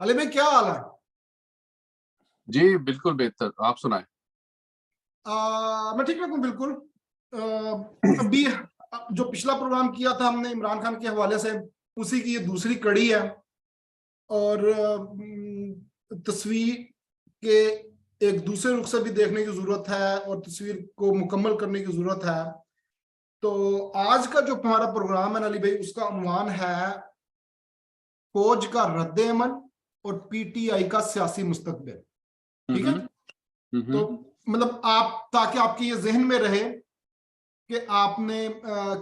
علی بھائی کیا حال ہے؟ جی بالکل بہتر، آپ سنائیں۔ میں ٹھیک ہوں بالکل۔ ابھی جو پچھلا پروگرام کیا تھا ہم نے عمران خان کے حوالے سے، اسی کی یہ دوسری کڑی ہے، اور تصویر کے ایک دوسرے رخ سے بھی دیکھنے کی ضرورت ہے اور تصویر کو مکمل کرنے کی ضرورت ہے۔ تو آج کا جو ہمارا پروگرام ہے علی بھائی، اس کا عنوان ہے فوج کا رد عمل اور پی ٹی آئی کا سیاسی مستقبل۔ ٹھیک ہے؟ تو مطلب تاکہ آپ کے یہ ذہن میں رہے کہ آپ نے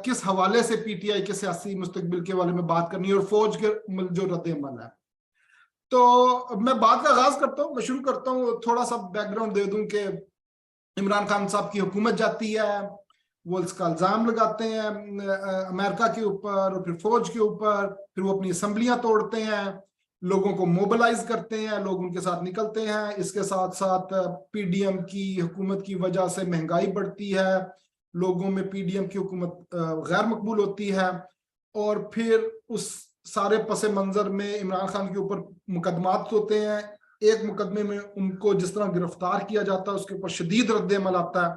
کس حوالے سے پی ٹی آئی کے سیاسی مستقبل کے بارے میں بات کرنی ہے اور فوج کے جو رد عمل ہے۔ تو میں بات کا آغاز کرتا ہوں، میں شروع کرتا ہوں، تھوڑا سا بیک گراؤنڈ دے دوں کہ عمران خان صاحب کی حکومت جاتی ہے، وہ اس کا الزام لگاتے ہیں امریکہ کے اوپر اور پھر فوج کے اوپر، پھر وہ اپنی اسمبلیاں توڑتے ہیں، لوگوں کو موبلائز کرتے ہیں، لوگ ان کے ساتھ نکلتے ہیں۔ اس کے ساتھ ساتھ پی ڈی ایم کی حکومت کی وجہ سے مہنگائی بڑھتی ہے، لوگوں میں پی ڈی ایم کی حکومت غیر مقبول ہوتی ہے، اور پھر اس سارے پس منظر میں عمران خان کے اوپر مقدمات ہوتے ہیں۔ ایک مقدمے میں ان کو جس طرح گرفتار کیا جاتا ہے، اس کے اوپر شدید رد عمل آتا ہے،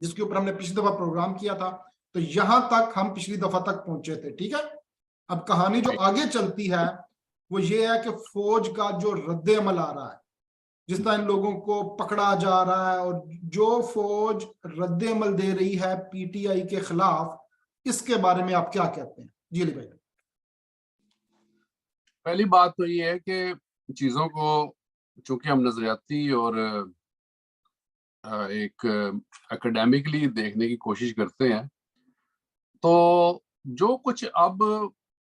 جس کے اوپر ہم نے پچھلی دفعہ پروگرام کیا تھا۔ تو یہاں تک ہم پچھلی دفعہ تک پہنچے تھے، ٹھیک ہے؟ اب کہانی جو آگے چلتی ہے وہ یہ ہے کہ فوج کا جو رد عمل آ رہا ہے، جس طرح ان لوگوں کو پکڑا جا رہا ہے، اور جو فوج رد عمل دے رہی ہے پی ٹی آئی کے خلاف، اس کے بارے میں آپ کیا کہتے ہیں؟ جی علی بھائی۔ پہلی بات تو یہ ہے کہ چیزوں کو چونکہ ہم نظریاتی اور ایک اکیڈیمکلی دیکھنے کی کوشش کرتے ہیں، تو جو کچھ اب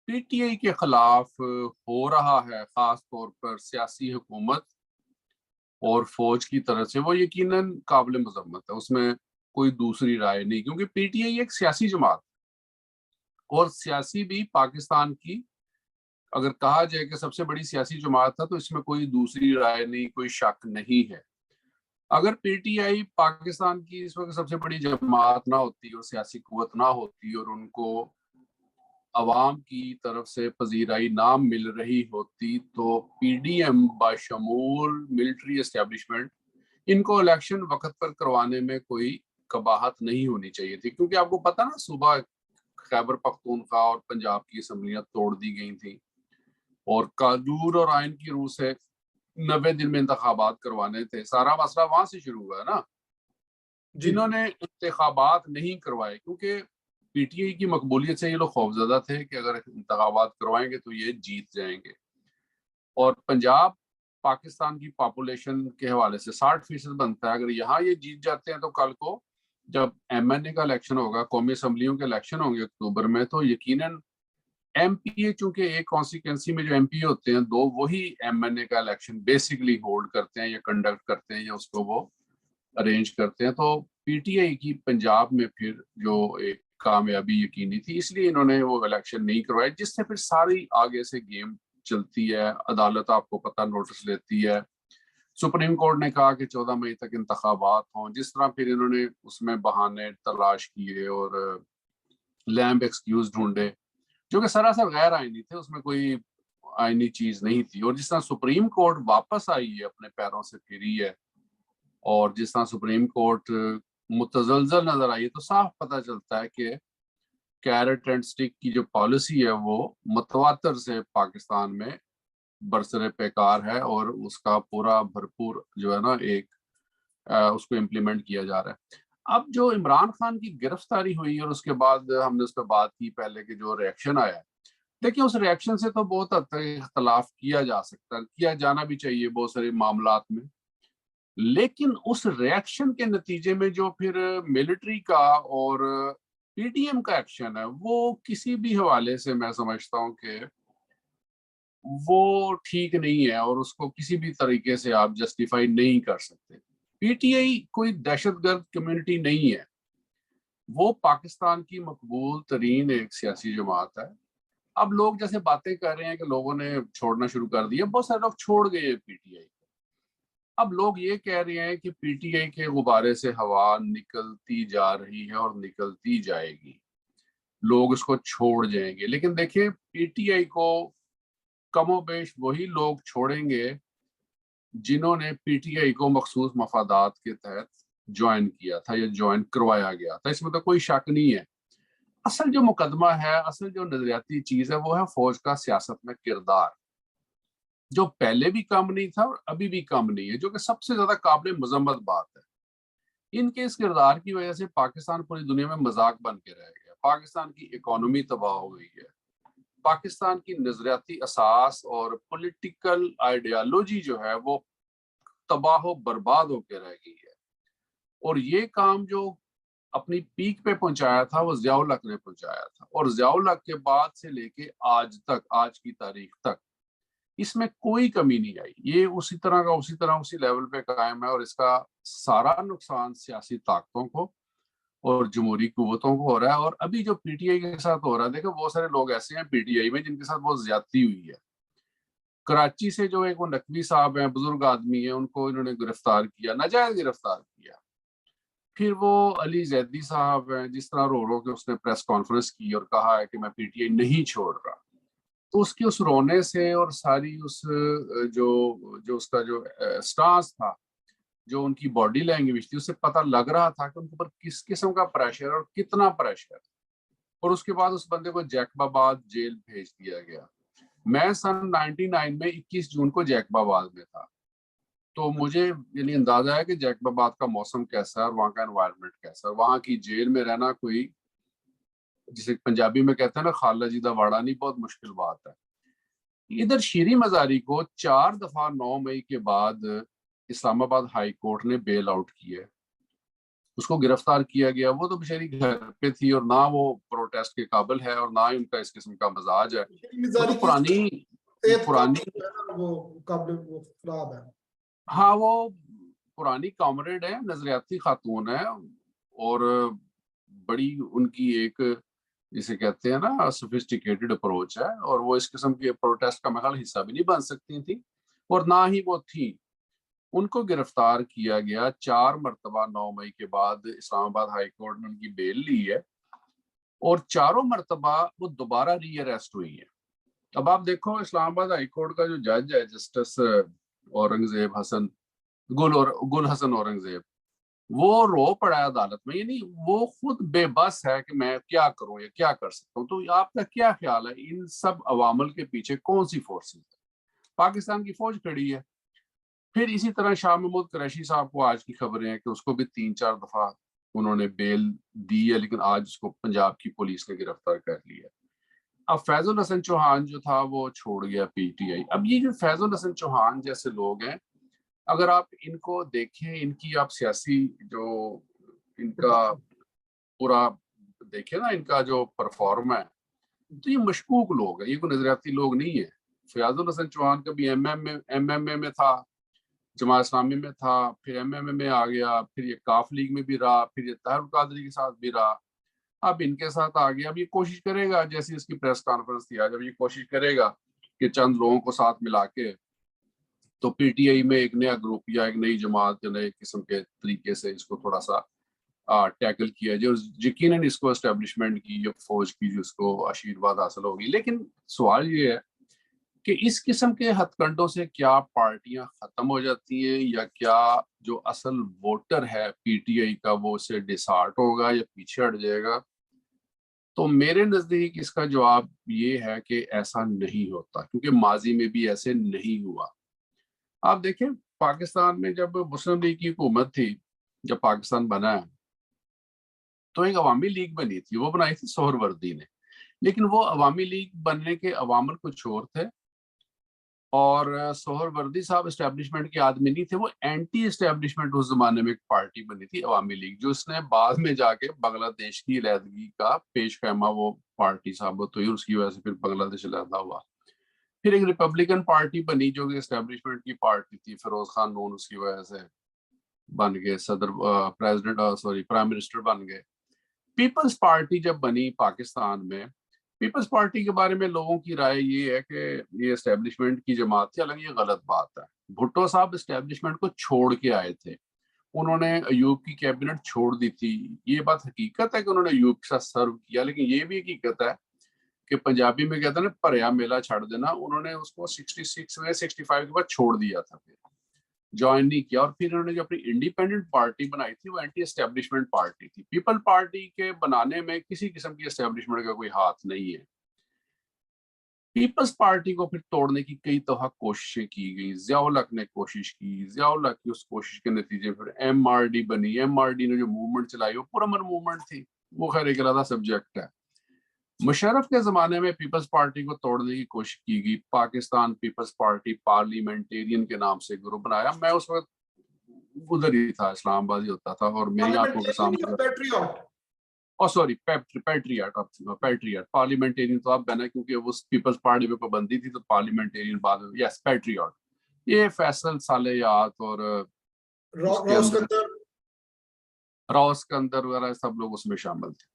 پی ٹی آئی کے خلاف ہو رہا ہے، خاص طور پر سیاسی حکومت اور فوج کی طرف سے، وہ یقیناً قابل مذمت ہے، اس میں کوئی دوسری رائے نہیں، کیونکہ پی ٹی آئی ایک سیاسی جماعت اور سیاسی بھی پاکستان کی اگر کہا جائے کہ سب سے بڑی سیاسی جماعت ہے، تو اس میں کوئی دوسری رائے نہیں، کوئی شک نہیں ہے۔ اگر پی ٹی آئی پاکستان کی اس وقت سب سے بڑی جماعت نہ ہوتی اور سیاسی قوت نہ ہوتی اور ان کو عوام کی طرف سے پذیرائی نہ مل رہی ہوتی، تو پی ڈی ایم بشمول ملٹری اسٹیبلشمنٹ ان کو الیکشن وقت پر کروانے میں کوئی قباحت نہیں ہونی چاہیے تھی، کیونکہ آپ کو پتہ نا صوبہ خیبر پختونخوا اور پنجاب کی اسمبلیاں توڑ دی گئی تھیں، اور قانون اور آئین کی روح سے 90 دن میں انتخابات کروانے تھے۔ سارا مسئلہ وہاں سے شروع ہوا ہے نا۔ انہوں نے انتخابات نہیں کروائے کیونکہ پی ٹی آئی کی مقبولیت سے یہ لوگ خوفزدہ تھے کہ اگر انتخابات کروائیں گے تو یہ جیت جائیں گے، اور پنجاب پاکستان کی پاپولیشن کے حوالے سے 60% بنتا ہے، اگر یہاں یہ جیت جاتے ہیں تو کل کو جب ایم این اے کا الیکشن ہوگا، قومی اسمبلیوں کے الیکشن ہوں گے اکتوبر میں، تو یقیناً ایم پی اے، چونکہ ایک کانسٹیٹوئنسی میں جو ایم پی اے ہوتے ہیں دو، وہی ایم این اے کا الیکشن بیسکلی ہولڈ کرتے ہیں یا کنڈکٹ کرتے ہیں یا اس کو وہ ارینج کرتے ہیں۔ تو پی ٹی آئی کی پنجاب میں پھر جو ایک کامیابی یقینی تھی، اس لیے انہوں نے وہ الیکشن نہیں کروائے، جس سے پھر ساری آگے سے گیم چلتی ہے۔ عدالت آپ کو پتہ نوٹس لیتی ہے، سپریم کورٹ نے کہا کہ 14 مئی تک انتخابات ہوں، جس طرح پھر انہوں نے اس میں بہانے تلاش کیے اور لیمب ایکسکیوز ڈھونڈے جو کہ سراسر غیر آئینی تھے، اس میں کوئی آئینی چیز نہیں تھی، اور جس طرح سپریم کورٹ واپس آئی ہے، اپنے پیروں سے پھری ہے، اور جس طرح سپریم کورٹ متزلزل نظر آئی ہے، تو صاف پتہ چلتا ہے کہ کیرٹ اینڈ سٹک کی جو پالیسی ہے وہ متواتر سے پاکستان میں برسر پیکار ہے، اور اس کا پورا بھرپور جو ہے نا ایک اس کو امپلیمنٹ کیا جا رہا ہے۔ اب جو عمران خان کی گرفتاری ہوئی اور اس کے بعد ہم نے اس پہ بات کی پہلے کہ جو ریئیکشن آیا ہے، دیکھیں اس ریئیکشن سے تو بہت حد تک اختلاف کیا جا سکتا ہے، کیا جانا بھی چاہیے بہت سارے معاملات میں، لیکن اس ریئیکشن کے نتیجے میں جو پھر ملٹری کا اور پی ڈی ایم کا ایکشن ہے، وہ کسی بھی حوالے سے میں سمجھتا ہوں کہ وہ ٹھیک نہیں ہے، اور اس کو کسی بھی طریقے سے آپ جسٹیفائی نہیں کر سکتے۔ پی ٹی آئی کوئی دہشت گرد کمیونٹی نہیں ہے، وہ پاکستان کی مقبول ترین ایک سیاسی جماعت ہے۔ اب لوگ جیسے باتیں کر رہے ہیں کہ لوگوں نے چھوڑنا شروع کر دیا، بہت سارے لوگ چھوڑ گئے پی ٹی آئی کو۔ اب لوگ یہ کہہ رہے ہیں کہ پی ٹی آئی کے غبارے سے ہوا نکلتی جا رہی ہے اور نکلتی جائے گی، لوگ اس کو چھوڑ جائیں گے، لیکن دیکھیں پی ٹی آئی کو کم و بیش وہی لوگ چھوڑیں گے جنہوں نے پی ٹی آئی کو مخصوص مفادات کے تحت جوائن کیا تھا یا جوائن کروایا گیا تھا. اس میں تو کوئی شک نہیں ہے. اصل جو مقدمہ ہے, اصل جو نظریاتی چیز ہے, وہ ہے فوج کا سیاست میں کردار, جو پہلے بھی کم نہیں تھا اور ابھی بھی کم نہیں ہے, جو کہ سب سے زیادہ قابل مذمت بات ہے. ان کے اس کردار کی وجہ سے پاکستان پوری دنیا میں مذاق بن کے رہ گیا. پاکستان کی اکانومی تباہ ہو گئی ہے. پاکستان کی نظریاتی اساس اور پولیٹیکل آئیڈیالوجی جو ہے وہ تباہ و برباد ہو کے رہ گئی ہے. اور یہ کام جو اپنی پیک پہ پہنچایا تھا وہ ضیاء الحق نے پہنچایا تھا, اور ضیاء الحق کے بعد سے لے کے آج تک, آج کی تاریخ تک اس میں کوئی کمی نہیں آئی. یہ اسی طرح کا اسی لیول پہ قائم ہے, اور اس کا سارا نقصان سیاسی طاقتوں کو اور جمہوری قوتوں کو ہو رہا ہے. اور ابھی جو پی ٹی آئی کے ساتھ ہو رہا ہے, دیکھو بہت سارے لوگ ایسے ہیں پی ٹی آئی میں جن کے ساتھ بہت زیادتی ہوئی ہے. کراچی سے جو ایک وہ نقوی صاحب ہیں, بزرگ آدمی ہیں, ان کو انہوں نے گرفتار کیا, ناجائز گرفتار کیا. پھر وہ علی زیدی صاحب ہیں, جس طرح رو رو کے اس نے پریس کانفرنس کی اور کہا ہے کہ میں پی ٹی آئی نہیں چھوڑ رہا. تو اس کی اس رونے سے اور ساری اس جو اس کا جو سٹانس تھا, جو ان کی باڈی لینگویج تھی, اس سے پتہ لگ رہا تھا کہ ان کے اوپر کس قسم کا پریشر اور کتنا پریشر. اور اس کے بعد اس بندے کو جیکب آباد جیل بھیج دیا گیا. میں سن 99 میں 21 جون کو جیکب آباد میں تھا, تو مجھے یعنی اندازہ ہے کہ جیکب آباد کا موسم کیسا ہے اور وہاں کا انوائرمنٹ کیسا ہے. وہاں کی جیل میں رہنا کوئی, جسے پنجابی میں کہتے ہیں نا خالہ جی دا واڑا نہیں, بہت مشکل بات ہے. ادھر شیریں مزاری کو 4 دفعہ 9 مئی کے بعد اسلام آباد ہائی کورٹ نے بیل آؤٹ کیا, اس کو گرفتار کیا گیا. وہ تو بیچاری گھر پہ تھی اور نہ وہ پروٹیسٹ کے قابل ہے اور نہ ہی ان کا اس قسم کا مزاج ہے. وہ تو پرانی ہاں وہ پرانی کامریڈ ہے, نظریاتی خاتون ہے, اور بڑی ان کی ایک جسے کہتے ہیں نا سوفسٹیکیٹڈ اپروچ ہے, اور وہ اس قسم کے پروٹیسٹ کا محل حصہ بھی نہیں بن سکتی تھی, اور نہ ہی وہ تھی. ان کو گرفتار کیا گیا 4 مرتبہ 9 مئی کے بعد. اسلام آباد ہائی کورٹ نے ان کی بیل لی ہے, اور 4 مرتبہ وہ دوبارہ ری اریسٹ ہوئی ہے. اب آپ دیکھو اسلام آباد ہائی کورٹ کا جو جج ہے جسٹس اورنگزیب حسن, گل حسن اورنگزیب, وہ رو پڑا ہے عدالت میں. یعنی وہ خود بے بس ہے کہ میں کیا کروں یا کیا کر سکتا ہوں. تو آپ کا کیا خیال ہے ان سب عوامل کے پیچھے کون سی فورسز ہے؟ پاکستان کی فوج کھڑی ہے. پھر اسی طرح شاہ محمود قریشی صاحب کو آج کی خبریں ہیں کہ اس کو بھی 3-4 دفعہ انہوں نے بیل دی ہے, لیکن آج اس کو پنجاب کی پولیس نے گرفتار کر لیا. اب فیض الحسن چوہان جو تھا وہ چھوڑ گیا پی ٹی آئی. اب یہ جو فیض الحسن چوہان جیسے لوگ ہیں, اگر آپ ان کو دیکھیں, ان کی آپ سیاسی جو ان کا پورا دیکھیں نا, ان کا جو پرفارم ہے, تو یہ مشکوک لوگ ہیں, یہ کوئی نظریاتی لوگ نہیں ہے. فیاض الحسن چوہان کبھی ایم ایم اے میں تھا, جماعت اسلامی میں تھا, پھر ایم ایم اے میں آ گیا, پھر یہ کاف لیگ میں بھی رہا, پھر یہ طاہر القادری کے ساتھ بھی رہا, اب ان کے ساتھ آ گیا. اب یہ کوشش کرے گا, جیسی اس کی پریس کانفرنس تھی آج, اب یہ کوشش کرے گا کہ چند لوگوں کو ساتھ ملا کے تو پی ٹی آئی میں ایک نیا گروپ یا ایک نئی جماعت یا نئے قسم کے طریقے سے اس کو تھوڑا سا ٹیکل کیا جائے, اور یقیناً اس کو اسٹیبلشمنٹ کی یا فوج کی جو اس کو آشیرواد حاصل ہوگی. لیکن سوال یہ ہے کہ اس قسم کے ہتھ کنڈوں سے کیا پارٹیاں ختم ہو جاتی ہیں, یا کیا جو اصل ووٹر ہے پی ٹی آئی کا وہ اسے ڈسہارٹ ہوگا یا پیچھے ہٹ جائے گا؟ تو میرے نزدیک اس کا جواب یہ ہے کہ ایسا نہیں ہوتا, کیونکہ ماضی میں بھی ایسے نہیں ہوا. آپ دیکھیں پاکستان میں جب مسلم لیگ کی حکومت تھی, جب پاکستان بنا ہے, تو ایک عوامی لیگ بنی تھی, وہ بنائی تھی سہر وردی نے. لیکن وہ عوامی لیگ بننے کے عوامل کچھ اور تھے, اور سہر وردی صاحب اسٹیبلشمنٹ کے آدمی نہیں تھے, وہ اینٹی اسٹیبلشمنٹ اس زمانے میں ایک پارٹی بنی تھی عوامی لیگ, جو اس نے بعد میں جا کے بنگلہ دیش کی علیحدگی کا پیش خیمہ وہ پارٹی ثابت ہوئی, اور اس کی وجہ سے پھر بنگلہ دیش علیحدہ ہوا. پھر ایک ریپبلکن پارٹی بنی جو کہ اسٹیبلشمنٹ کی پارٹی تھی, فیروز خان نون اس کی وجہ سے بن گئے صدر, پرائم منسٹر بن گئے. پیپلز پارٹی جب بنی پاکستان میں, پیپلز پارٹی کے بارے میں لوگوں کی رائے یہ ہے کہ یہ اسٹیبلشمنٹ کی جماعت تھی, حالانکہ یہ غلط بات ہے. بھٹو صاحب اسٹیبلشمنٹ کو چھوڑ کے آئے تھے, انہوں نے ایوب کی کیبنٹ چھوڑ دی تھی. یہ بات حقیقت ہے کہ انہوں نے ایوب کے ساتھ سرو کیا, لیکن یہ بھی حقیقت ہے کہ पंजाबी में कहते हैं ना भरया मेला छड़ देना, उन्होंने उसको 66 में 65 के बाद छोड़ दिया था, फिर ज्वाइन नहीं किया। और फिर उन्होंने जो अपनी इंडिपेंडेंट पार्टी बनाई थी वो एंटी एस्टेब्लिशमेंट पार्टी थी। पीपल पार्टी के बनाने में किसी किस्म की एस्टेब्लिशमेंट का कोई हाथ नहीं है। पीपल्स पार्टी को फिर तोड़ने की कई दफा कोशिशें की गई, ज़ियाउल हक ने कोशिश की, ज़ियाउल हक की उस कोशिश के नतीजे फिर MRD बनी। MRD ने जो मूवमेंट चलाई वो पुरअमन मूवमेंट थी, वो खैर एक अलग सब्जेक्ट है। मुशर्रफ के जमाने में पीपल्स पार्टी को तोड़ने की कोशिश की गई, पाकिस्तान पीपल्स पार्टी पार्लियामेंटेरियन के नाम से ग्रुप बनाया। मैं उस वक्त उधर ही था, इस्लामाबाद ही होता था, और मेरी आंखों के सामने पैट्रियट, सॉरी पैट्रियट पार्लियामेंटेरियन तो आप बना, क्योंकि उस पीपल्स पार्टी पे पाबंदी थी तो पार्लियामेंटेरियन बाद में, यस पैट्रियट। ये फैसल सालेयात और रॉस-कंदर वगैरह सब लोग उसमें शामिल थे।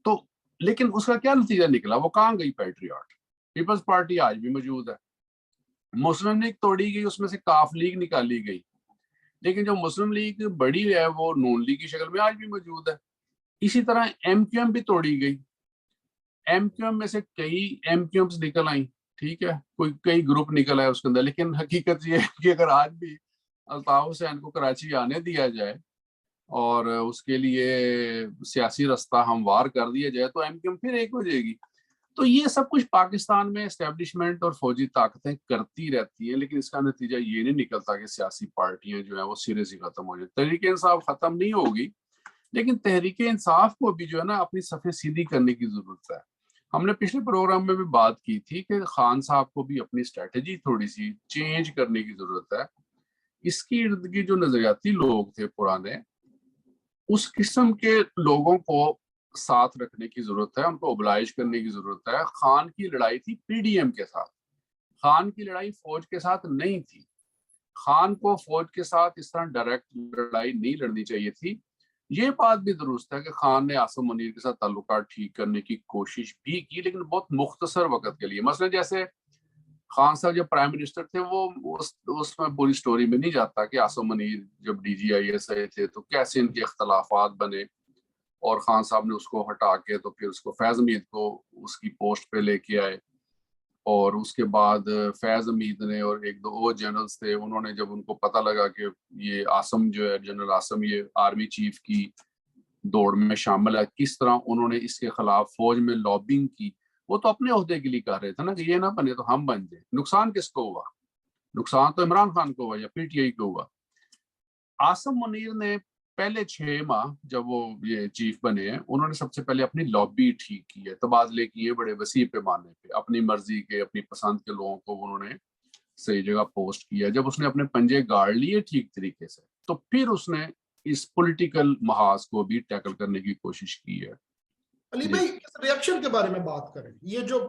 तो लेकिन उसका क्या नतीजा निकला, वो कहाँ गई पैट्रियट? पीपल्स पार्टी आज भी मौजूद है। मुस्लिम लीग तोड़ी गई, उसमें से काफ लीग निकाली गई, लेकिन जो मुस्लिम लीग बड़ी है वो नून लीग की शक्ल में आज भी मौजूद है। इसी तरह MQM भी तोड़ी गई। MQM में से कई MQMs निकल आई, ठीक है, कोई कई ग्रुप निकल आए उसके अंदर, लेकिन हकीकत ये है कि अगर आज भी अल्ताफ हुसैन को कराची आने दिया जाए और उसके लिए सियासी रास्ता हमवार कर दिया जाए तो MQM फिर एक हो जाएगी। तो ये सब कुछ पाकिस्तान में एस्टेब्लिशमेंट और फौजी ताकतें करती रहती हैं, लेकिन इसका नतीजा ये नहीं निकलता कि सियासी पार्टियां जो है वो सिरे से खत्म हो जाए। तहरीक इंसाफ खत्म नहीं होगी, लेकिन तहरीक इंसाफ को भी जो है ना अपनी सफ़े सीधी करने की जरूरत है। हमने पिछले प्रोग्राम में भी बात की थी कि खान साहब को भी अपनी स्ट्रेटजी थोड़ी सी चेंज करने की जरूरत है। इसकी इर्द गिर्द जो नजरियाती लोग थे पुराने, उस किस्म के लोगों को साथ रखने की जरूरत है, उनको ओबलाइज करने की जरूरत है। खान की लड़ाई थी PDM के साथ, खान की लड़ाई फौज के साथ नहीं थी। खान को फौज के साथ इस तरह डायरेक्ट लड़ाई नहीं लड़नी चाहिए थी। ये बात भी दुरुस्त है कि खान ने आसिम मुनीर के साथ ताल्लुकात ठीक करने की कोशिश भी की, लेकिन बहुत मुख्तसर वक्त के लिए। मसलन जैसे खान साहब जब प्राइम मिनिस्टर थे वो उसमें पूरी स्टोरी में नहीं जाता कि आसिम मुनीर जब DGIS थे तो कैसे इनके इख्तलाफात बने और खान साहब ने उसको हटा के तो फिर उसको फैज हमीद को उसकी पोस्ट पे लेके आए। और उसके बाद फैज हमीद ने और एक दो और जनरल्स थे, उन्होंने जब उनको पता लगा कि ये आसम जो है, जनरल आसम ये आर्मी चीफ की दौड़ में शामिल है, किस तरह उन्होंने इसके खिलाफ फौज में लॉबिंग की। वो तो अपने ओहदे के लिए कर रहे थे ना कि ये ना बने तो हम बन जाए। नुकसान किसको हुआ? नुकसान तो इमरान खान को हुआ या PTI को हुआ। आसिम मुनीर ने पहले 6 माह जब वो ये चीफ बने हैं, उन्होंने सबसे पहले अपनी लॉबी ठीक की है, तबादले किए बड़े वसी पैमाने पे, अपनी मर्जी के अपनी पसंद के लोगों को उन्होंने सही जगह पोस्ट किया। जब उसने अपने पंजे गाड़ लिए ठीक तरीके से, तो फिर उसने इस पॉलिटिकल महाज को भी टैकल करने की कोशिश की है। अली भाई इस रिएक्शन के बारे में बात करें, ये जो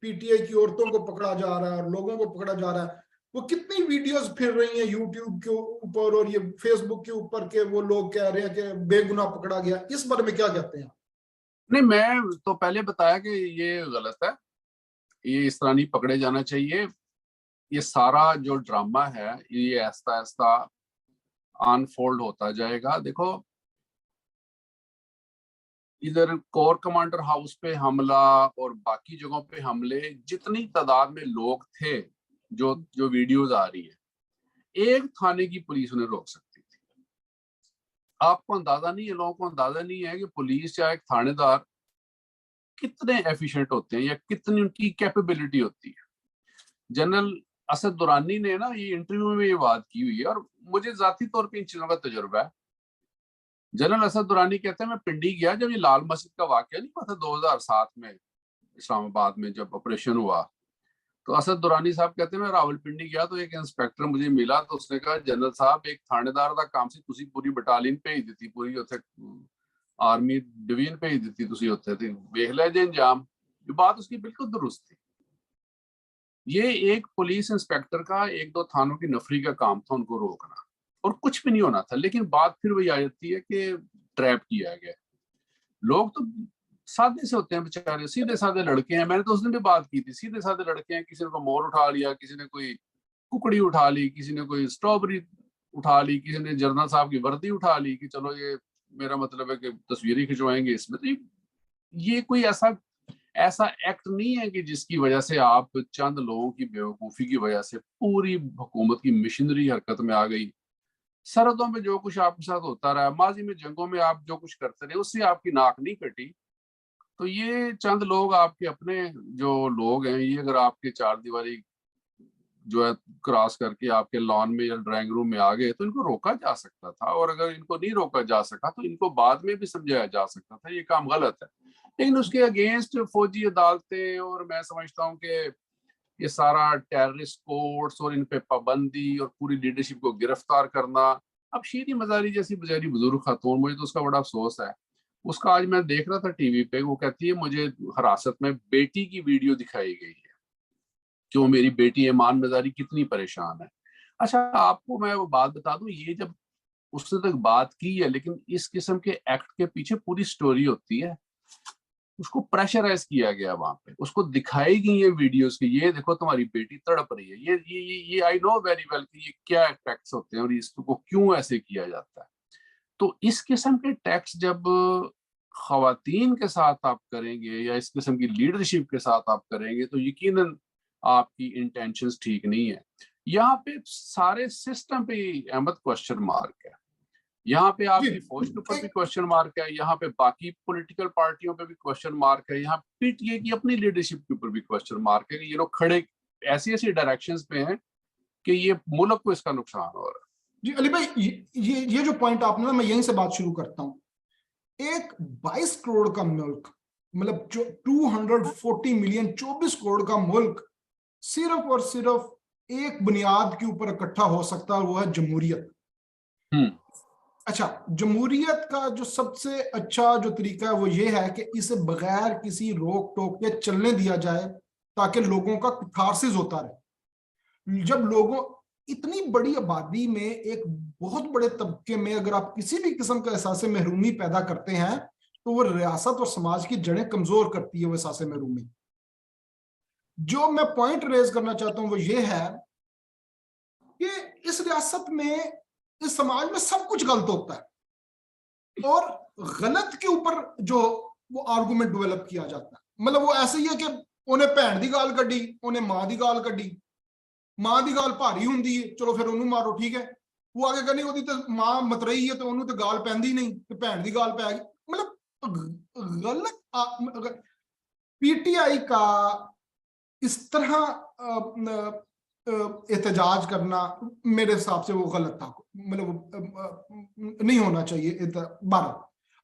PTI की औरतों को पकड़ा जा रहा है और लोगों को पकड़ा जा रहा है, वो कितनी वीडियोस फिर रही हैं यूट्यूब के ऊपर और ये फेसबुक के ऊपर के वो लोग कह रहे हैं कि बेगुनाह पकड़ा गया। इस बारे में क्या कहते हैं? नहीं, मैं तो पहले बताया कि ये गलत है, ये इस तरह नहीं पकड़े जाना चाहिए। ये सारा जो ड्रामा है ये आहिस्ता आहिस्ता अनफोल्ड होता जाएगा। देखो, इधर कोर कमांडर हाउस पे हमला और बाकी जगहों पे हमले, जितनी तादाद में लोग थे, जो वीडियोस आ रही है, एक थाने की पुलिस उन्हें रोक सकती थी। आपको अंदाजा नहीं है, लोगों को अंदाजा नहीं है कि पुलिस या एक थानेदार कितने एफिशिएंट होते हैं या कितनी उनकी कैपेबिलिटी होती है। जनरल असद दुरानी ने ना ये इंटरव्यू में ये बात की हुई है, और मुझे जाती तौर पे इन चीजों का तजुर्बा है। जनरल असद दुरानी कहते हैं मैं पिंडी गया जब ये लाल मस्जिद का वाकया नहीं हुआ था 2007 में इस्लामाबाद में जब ऑपरेशन हुआ, तो असद दुरानी साहब कहते हैं मैं रावलपिंडी गया तो एक इंस्पेक्टर मुझे मिला, तो उसने कहा जनरल साहब एक थानेदार का काम सी तुसी पूरी बटालियन भेज दी, पूरी उत्थे आर्मी डिवीजन भेज दी तुसी उत्थे ते वेख लै जे अंजाम। ये बात उसकी बिल्कुल दुरुस्त थी। ये एक पुलिस इंस्पेक्टर का एक दो थानों की नफरी का काम था उनको रोकना, और कुछ भी नहीं होना था। लेकिन बात फिर वही आ जाती है कि ट्रैप किया गया। लोग तो सादे से होते हैं बेचारे, सीधे साधे लड़के हैं। मैंने तो उस दिन भी बात की थी, सीधे साधे लड़के हैं। किसी ने कोई मोर उठा लिया, किसी ने कोई कुकड़ी उठा ली, किसी ने कोई स्ट्रॉबेरी उठा ली, किसी ने जनरल साहब की वर्दी उठा ली कि चलो ये मेरा मतलब है कि तस्वीरें खिंचवाएंगे इसमें। तो ये कोई ऐसा ایسا ایکٹ نہیں ہے کہ جس کی وجہ سے آپ چند لوگوں کی بیوقوفی کی وجہ سے پوری حکومت کی مشنری حرکت میں آ گئی. سرحدوں میں جو کچھ آپ کے ساتھ ہوتا رہا, ماضی میں جنگوں میں آپ جو کچھ کرتے رہے, اس سے آپ کی ناک نہیں کٹی. تو یہ چند لوگ آپ کے اپنے جو لوگ ہیں, یہ اگر آپ کے چار دیواری جو ہے کراس کر کے آپ کے لان میں یا ڈرائنگ روم میں آ گئے تو ان کو روکا جا سکتا تھا, اور اگر ان کو نہیں روکا جا سکا تو ان کو بعد میں بھی سمجھایا جا سکتا تھا یہ کام غلط ہے. لیکن اس کے اگینسٹ فوجی عدالتیں, اور میں سمجھتا ہوں کہ یہ سارا ٹیررسٹ کورٹس اور ان پہ پابندی اور پوری لیڈرشپ کو گرفتار کرنا. اب شیریں مزاری جیسی بیچاری بزرگ خاتون, مجھے تو اس کا بڑا افسوس ہے. اس کا آج میں دیکھ رہا تھا ٹی وی پہ, وہ کہتی ہے مجھے حراست میں بیٹی کی ویڈیو دکھائی گئی ہے کہ وہ میری بیٹی ایمان مزاری کتنی پریشان ہے. اچھا آپ کو میں وہ بات بتا دوں, یہ جب اس نے تک بات کی ہے, لیکن اس قسم کے ایکٹ کے پیچھے پوری سٹوری ہوتی ہے. اس کو پریشرائز کیا گیا وہاں پہ, اس کو دکھائی گئی یہ ویڈیوز کہ یہ دیکھو تمہاری بیٹی تڑپ رہی ہے. یہ آئی نو ویری ویل کہ یہ کیا ٹیکس ہوتے ہیں اور اس کو کیوں ایسے کیا جاتا ہے. تو اس قسم کے ٹیکس جب خواتین کے ساتھ آپ کریں گے یا اس قسم کی لیڈرشپ کے ساتھ آپ کریں گے تو یقیناً آپ کی انٹینشنز ٹھیک نہیں ہے. یہاں پہ سارے سسٹم پہ احمد کوشچن مارک ہے. یہاں پہ آپ کی فوج کے اوپر بھی کوشچن مارک ہے, یہاں پہ باقی پولیٹیکل پارٹیوں پہ بھی کوشچن مارک ہے, یہاں پی ٹی اے کی اپنی لیڈرشپ کے اوپر بھی کوشچن مارک ہے کہ یہ لوگ کھڑے ایسی ایسی ڈائریکشنز پہ ہیں کہ یہ ملک کو اس کا نقصان ہو رہا ہے. جی علی بھائی, یہ جو پوائنٹ آپ نے, میں یہیں سے بات شروع کرتا ہوں. ایک 22 کروڑ کا ملک, مطلب 240 ملین 24 کروڑ کا ملک صرف اور صرف ایک بنیاد کے اوپر اکٹھا ہو سکتا ہے, وہ ہے جمہوریت. اچھا, جمہوریت کا جو سب سے اچھا جو طریقہ ہے وہ یہ ہے کہ اسے بغیر کسی روک ٹوک کے چلنے دیا جائے تاکہ لوگوں کا کتھارسس ہوتا رہے. جب لوگوں اتنی بڑی آبادی میں ایک بہت بڑے طبقے میں اگر آپ کسی بھی قسم کا احساس محرومی پیدا کرتے ہیں تو وہ ریاست اور سماج کی جڑیں کمزور کرتی ہے وہ احساس محرومی. جو میں پوائنٹ ریز کرنا چاہتا ہوں وہ یہ ہے کہ اس ریاست میں, اس سماج میں سب کچھ غلط ہوتا ہے, اور غلط کے اوپر جو وہ آرگومنٹ ڈیولپ کیا جاتا ہے. مطلب وہ ایسے ہی ہے کہ انہیں بھین دی گال کڈی, انہیں ماں دی گال کڈی, ماں دی گال بھاری ہوندی ہے, چلو پھر انہوں مارو, ٹھیک ہے. وہ آگے کرنی ہوتی تو ماں مترئی ہے تو انہوں تو گال پہندی نہیں, تو بھین دی گال پہ گئی. مطلب غلط. پی ٹی آئی کا اس طرح احتجاج کرنا میرے حساب سے وہ غلط تھا, مطلب نہیں ہونا چاہیے. بارہ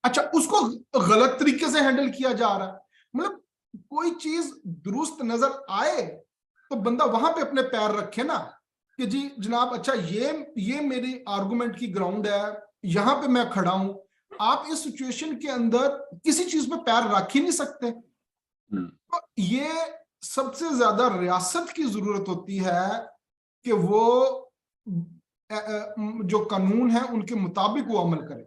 اچھا, اس کو غلط طریقے سے ہینڈل کیا جا رہا ہے. مطلب کوئی چیز درست نظر آئے تو بندہ وہاں پہ اپنے پیر رکھے نا کہ جی جناب اچھا یہ میری آرگومنٹ کی گراؤنڈ ہے, یہاں پہ میں کھڑا ہوں. آپ اس سچویشن کے اندر کسی چیز پہ پیر رکھ ہی نہیں سکتے. تو یہ سب سے زیادہ ریاست کی ضرورت ہوتی ہے کہ وہ جو قانون ہے ان کے مطابق وہ عمل کرے.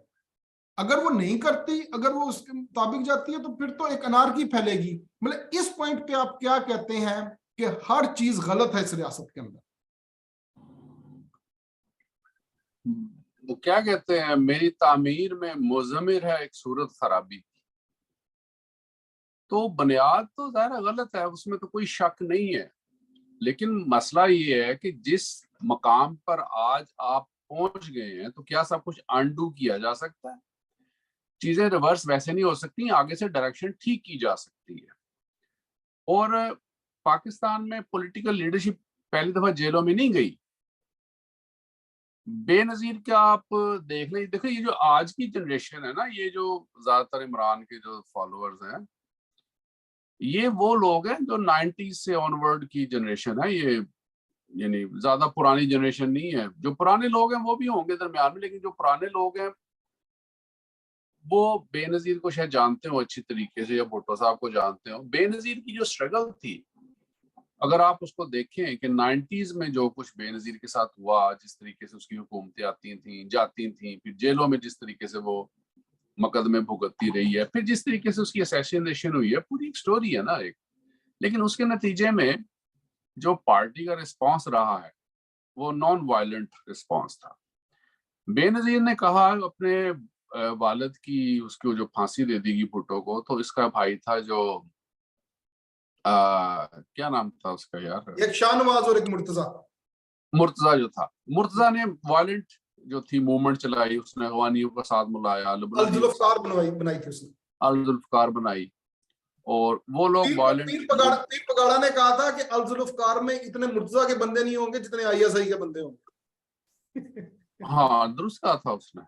اگر وہ نہیں کرتی, اگر وہ اس کے مطابق جاتی ہے تو پھر تو ایک انارکی پھیلے گی. مطلب اس پوائنٹ پہ آپ کیا کہتے ہیں کہ ہر چیز غلط ہے اس ریاست کے اندر؟ وہ کیا کہتے ہیں, میری تعمیر میں مضمر ہے ایک صورت خرابی. تو بنیاد تو ظاہر غلط ہے, اس میں تو کوئی شک نہیں ہے. لیکن مسئلہ یہ ہے کہ جس مقام پر آج آپ پہنچ گئے ہیں تو کیا سب کچھ انڈو کیا جا سکتا ہے؟ چیزیں ریورس ویسے نہیں ہو سکتی, آگے سے ڈائریکشن ٹھیک کی جا سکتی ہے. اور پاکستان میں پولیٹیکل لیڈرشپ پہلی دفعہ جیلوں میں نہیں گئی. بے نظیر کیا آپ دیکھ لیں, دیکھیں یہ جو آج کی جنریشن ہے نا, یہ جو زیادہ تر عمران کے جو فالوورز ہیں, یہ وہ لوگ ہیں جو 90s سے آنورڈ کی جنریشن ہے. یہ یعنی زیادہ پرانی جنریشن نہیں ہے. جو پرانے لوگ ہیں وہ بھی ہوں گے درمیان میں, لیکن جو پرانے لوگ ہیں وہ بے نظیر کو شاید جانتے ہو اچھی طریقے سے, یا بھٹو صاحب کو جانتے ہو. بے نظیر کی جو اسٹرگل تھی, اگر آپ اس کو دیکھیں کہ 90s میں جو کچھ بے نظیر کے ساتھ ہوا, جس طریقے سے اس کی حکومتیں آتی تھیں جاتی تھیں, پھر جیلوں میں جس طریقے سے وہ مقدمے بھگتتی رہی ہے, پھر جس طریقے سے اس کی اسیسینیشن ہوئی ہے, پوری ایک سٹوری ہے نا ایک. لیکن اس کے نتیجے میں جو پارٹی کا رسپانس رہا ہے وہ نان وائلنٹ رسپانس تھا. بے نظیر نے کہا اپنے والد کی, اس کو جو پھانسی دے دی گئی بھٹو کو, تو اس کا بھائی تھا جو क्या नाम था उसका यार, एक शाहनवाज और एक मुर्तजा। मुर्तजा जो था, मुर्तजा ने वायलेंट जो थी मूवमेंट चलाई, उसने अगवानियों का साथ मिलाया, लबनानियों का अल-जुल्फ़कार साथ, बनाई थी उसने। अल-जुल्फ़कार बनाई, और वो लोग वायलेंट पीर पगाड़ा ने कहा था कि अल-जुल्फ़कार में इतने मुर्तजा के बंदे नहीं होंगे जितने आईएसआई के बंदे होंगे। हाँ दुरुस्त कहा था उसने,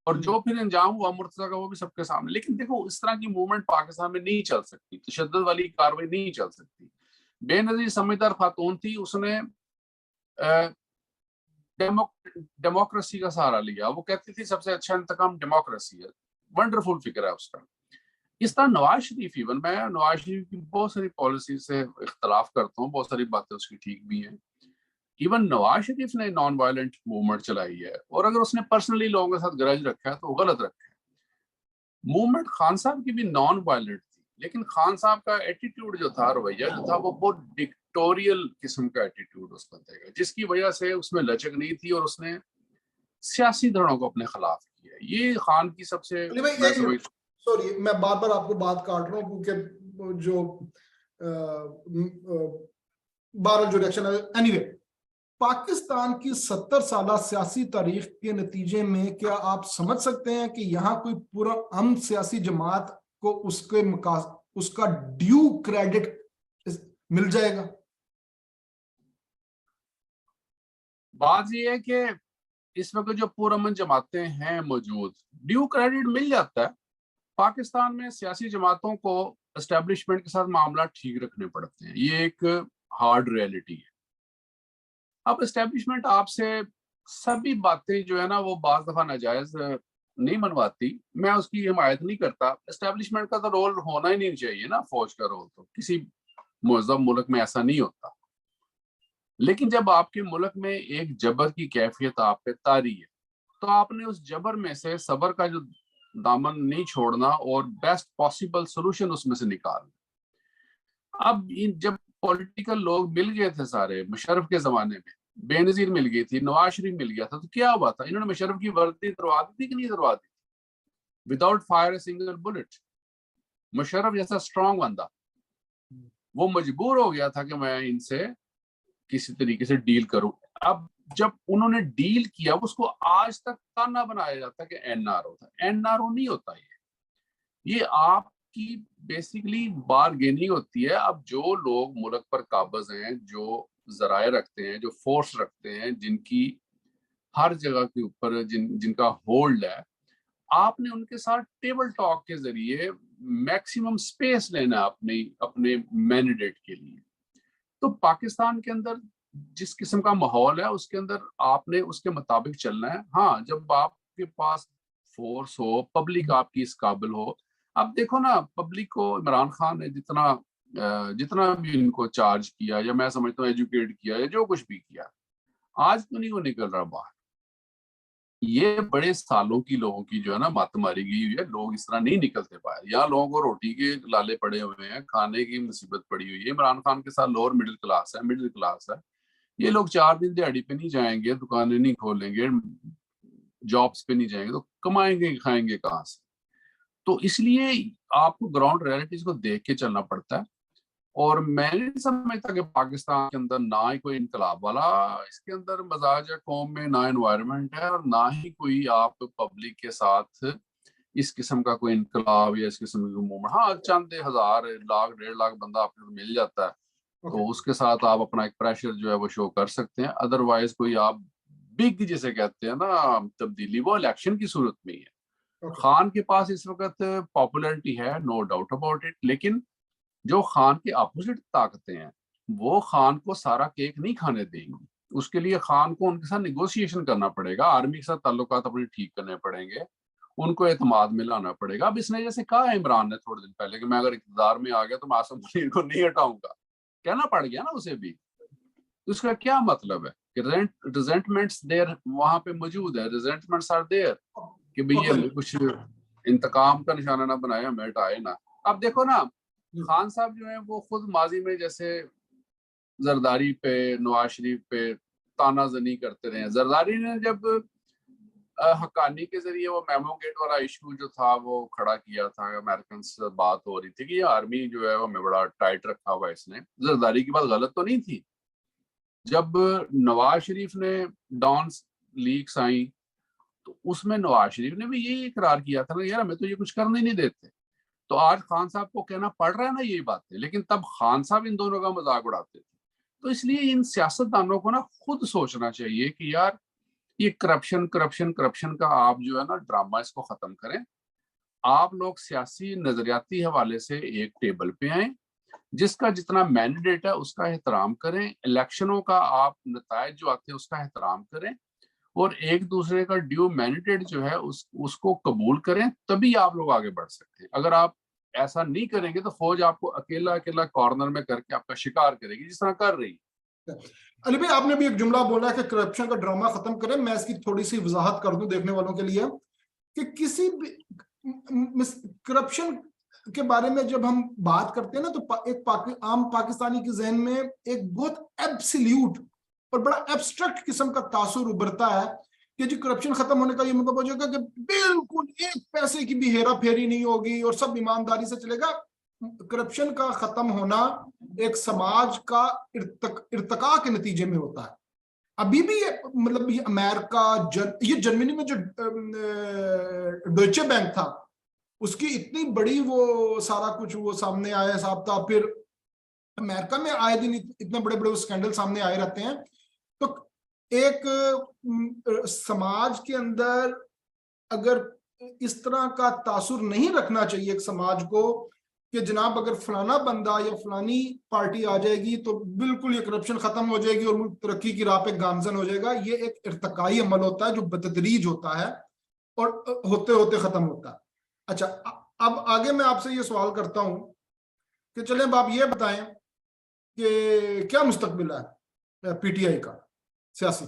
और जो फिर अंजाम हुआ मुर्तजा का वो भी सबके सामने। लेकिन देखो इस तरह की मूवमेंट पाकिस्तान में नहीं चल सकती, तशद्दुद वाली कार्रवाई नहीं चल सकती। बेनजीर समझदार खातून थी, उसने डेमोक्रेसी का सहारा लिया। वो कहती थी सबसे अच्छा इंतकाम डेमोक्रेसी है। वंडरफुल फिक्र है उसका। इस तरह नवाज शरीफ, इवन मैं नवाज शरीफ की बहुत सारी पॉलिसी से इख्तलाफ करता हूँ, बहुत सारी बातें उसकी ठीक भी हैं। इवन नवाज शरीफ ने नॉन वायलेंट मूवमेंट चलाई है, और अगर उसने पर्सनली लोगों के साथ ग्रज रखा है तो गलत रखा है। मूवमेंट खान साहब की भी नॉन वायलेंट थी, लेकिन खान साहब का एटीट्यूड जो था, रवैया जो था, वो बहुत डिक्टोरियल किस्म का एटीट्यूड उसका था, जिसकी वजह से उसमें लचक नहीं थी, और उसने सियासी धड़ों को अपने खिलाफ किया। ये खान की सबसे, अली भाई मैं एक मिनट, समझ, सॉरी मैं बार बार आपको बात काट रहा हूँ क्योंकि जो बहरहाल जो रिएक्शन है, एनीवे, पाकिस्तान की 70 साल सियासी तारीख के नतीजे में क्या आप समझ सकते हैं कि यहाँ कोई पूरा अमन सियासी जमात को उसका ड्यू क्रेडिट मिल जाएगा? बात ये है कि इस वक्त जो पुरअमन जमातें हैं मौजूद, ड्यू क्रेडिट मिल जाता है। पाकिस्तान में सियासी जमातों को एस्टेब्लिशमेंट के साथ मामला ठीक रखने पड़ते हैं, ये एक हार्ड रियलिटी है। अब एस्टेब्लिशमेंट आपसे सभी बातें जो है ना, वो बाज दफा नाजायज नहीं मनवाती, मैं उसकी हिमायत नहीं करता। एस्टेब्लिशमेंट का तो रोल होना ही नहीं चाहिए ना, फौज का रोल तो किसी मुअज़्ज़म मुल्क में ऐसा नहीं होता। लेकिन जब आपके मुल्क में एक जबर की कैफियत आप पे तारी है, तो आपने उस जबर में से सबर का जो दामन नहीं छोड़ना, और बेस्ट पॉसिबल सोल्यूशन उसमें से निकालना। अब इन जब पॉलिटिकल लोग मिल गए थे सारे, मुशर्रफ के जमाने में बेनजीर मिल गई थी, नवाज शरीफ मिल गया था, तो क्या हुआ था? इन्होंने मुशर्रफ की वर्दी तुड़वा दी थी कि नहीं तुड़वा दी? Without fire a single bullet. Musharraf जैसा स्ट्रॉन्ग बंदा, वो मजबूर हो गया था कि मैं इनसे किसी तरीके से डील करूं। अब जब उन्होंने डील किया, उसको आज तक ताना बनाया जाता है कि एनआरओ था। एनआरओ नहीं होता ये आपकी बेसिकली बारगेनिंग होती है। अब जो लोग मुल्क पर काबिज हैं, जो जराए रखते हैं, जो फोर्स रखते हैं, जिनकी हर जगह के ऊपर जिनका होल्ड है, आपने उनके साथ टेबल टॉक के जरिए मैक्सिमम स्पेस लेना अपने अपने मैंडेट के लिए। तो पाकिस्तान के अंदर जिस किस्म का माहौल है, उसके अंदर आपने उसके मुताबिक चलना है। हाँ, जब आपके पास फोर्स हो, पब्लिक आपकी इस काबिल हो। अब देखो ना, पब्लिक को इमरान खान ने जितना भी इनको चार्ज किया, या मैं समझता हूँ एजुकेट किया, या जो कुछ भी किया, आज तो नहीं वो निकल रहा बाहर। ये बड़े सालों की लोगों की जो है ना मत मारी गई हुई है, लोग इस तरह नहीं निकलते पाए। यहाँ लोगों को रोटी के लाले पड़े हुए हैं, खाने की मुसीबत पड़ी हुई है। इमरान खान के साथ लोअर मिडिल क्लास है, मिडिल क्लास है। ये लोग 4 दिन दिहाड़ी पे नहीं जाएंगे, दुकानें नहीं खोलेंगे, जॉब्स पे नहीं जाएंगे, तो कमाएंगे खाएंगे कहाँ से? तो इसलिए आपको ग्राउंड रियलिटीज को देख के चलना पड़ता है। और मैं नहीं समझता कि पाकिस्तान के अंदर ना ही कोई इनकलाब वाला इसके अंदर मजाज है कौम में, ना एनवायरनमेंट है, और ना ही कोई आप पब्लिक के साथ इस किस्म का कोई इनकलाब या इस किस्म की मूवमेंट। हाँ, चंद हजार लाख 1.5 लाख बंदा आपको मिल जाता है, तो उसके साथ आप अपना एक प्रेशर जो है वो शो कर सकते हैं। अदरवाइज कोई आप बिग जिसे कहते हैं ना तब्दीली, वो इलेक्शन की सूरत में ही है। खान के पास इस वक्त पॉपुलैरिटी है, नो डाउट अबाउट इट, लेकिन जो खान के अपोजिट ताकतें हैं, वो खान को सारा केक नहीं खाने देंगी। उसके लिए खान को उनके साथ निगोशिएशन करना पड़ेगा, आर्मी के साथ ताल्लुकात अपने ठीक करने पड़ेंगे, उनको एतमाद में लाना पड़ेगा। अब इसने जैसे कहा है इमरान ने थोड़े दिन पहले कि मैं अगर इक़्तिदार में आ गया तो मैं आसिम मुनीर को नहीं हटाऊंगा, कहना पड़ गया ना उसे भी। तो इसका क्या मतलब है कि रिजेंटमेंट्स देयर वहां पे मौजूद है, रिजेंटमेंट्स आर देयर कि भैया कुछ इंतकाम का निशाना ना बनाए, हमें हटाए ना। अब देखो ना, खान साहब जो है वो खुद माजी में जैसे जरदारी पे, नवाज शरीफ पे तानाजनी करते रहे। जरदारी ने जब حقانی کے ذریعے وہ میمو گیٹ والا ایشو جو تھا وہ کھڑا کیا تھا، امریکن سے بات ہو رہی تھی کہ یہ آرمی جو ہے وہ ہمیں بڑا ٹائٹ رکھا ہوا ہے، اس نے زرداری کی بات غلط تو نہیں تھی۔ جب نواز شریف نے ڈانس لیکس آئیں تو اس میں نواز شریف نے بھی یہی اقرار کیا تھا نا، یار ہمیں تو یہ کچھ کرنے نہیں دیتے۔ تو آج خان صاحب کو کہنا پڑ رہا ہے نا یہی باتیں، لیکن تب خان صاحب ان دونوں کا مذاق اڑاتے تھے۔ تو اس لیے ان سیاستدانوں کو نا خود سوچنا چاہیے کہ یار یہ کرپشن کا آپ جو ہے نا ڈرامہ اس کو ختم کریں۔ آپ لوگ سیاسی نظریاتی حوالے سے ایک ٹیبل پہ آئیں، جس کا جتنا مینڈیٹ ہے اس کا احترام کریں، الیکشنوں کا آپ نتائج جو آتے ہیں اس کا احترام کریں، اور ایک دوسرے کا ڈیو مینڈیٹ جو ہے اس کو قبول کریں، تبھی آپ لوگ آگے بڑھ سکتے ہیں۔ اگر آپ ایسا نہیں کریں گے تو فوج آپ کو اکیلا کارنر میں کر کے آپ کا شکار کرے گی، جس طرح کر رہی ہے۔ علی بھائی، آپ نے بھی ایک جملہ بولا کہ کرپشن کا ڈرامہ ختم کریں، میں اس کی تھوڑی سی وضاحت کر دوں دیکھنے والوں کے لیے کہ کسی بھی کرپشن کے بارے میں جب ہم بات کرتے ہیں نا تو ایک عام پاکستانی کے ذہن میں ایک بہت ایبسلیوٹ اور بڑا ایبسٹریکٹ قسم کا تاثر ابھرتا ہے کہ جی کرپشن ختم ہونے کا یہ مطلب ہو جائے گا کہ بالکل ایک پیسے کی بھی ہیرا پھیری نہیں ہوگی اور سب ایمانداری سے چلے گا۔ کرپشن کا ختم ہونا ایک سماج کا ارتقاء کے نتیجے میں ہوتا ہے۔ ابھی بھی مطلب یہ امریکہ یہ جرمنی میں جو ڈویچے بینک تھا اس کی اتنی بڑی وہ سارا کچھ وہ سامنے آیا صاحب تھا، پھر امریکہ میں آئے دن اتنے بڑے بڑے اسکینڈل سامنے آئے رہتے ہیں۔ تو ایک سماج کے اندر اگر اس طرح کا تاثر نہیں رکھنا چاہیے ایک سماج کو کہ جناب اگر فلانا بندہ یا فلانی پارٹی آ جائے گی تو بالکل یہ کرپشن ختم ہو جائے گی اور ملک ترقی کی راہ پہ گامزن ہو جائے گا۔ یہ ایک ارتقائی عمل ہوتا ہے جو بتدریج ہوتا ہے اور ہوتے ہوتے ختم ہوتا ہے۔ اچھا، اب آگے میں آپ سے یہ سوال کرتا ہوں کہ چلیں اب آپ یہ بتائیں کہ کیا مستقبل ہے پی ٹی آئی کا سیاسی؟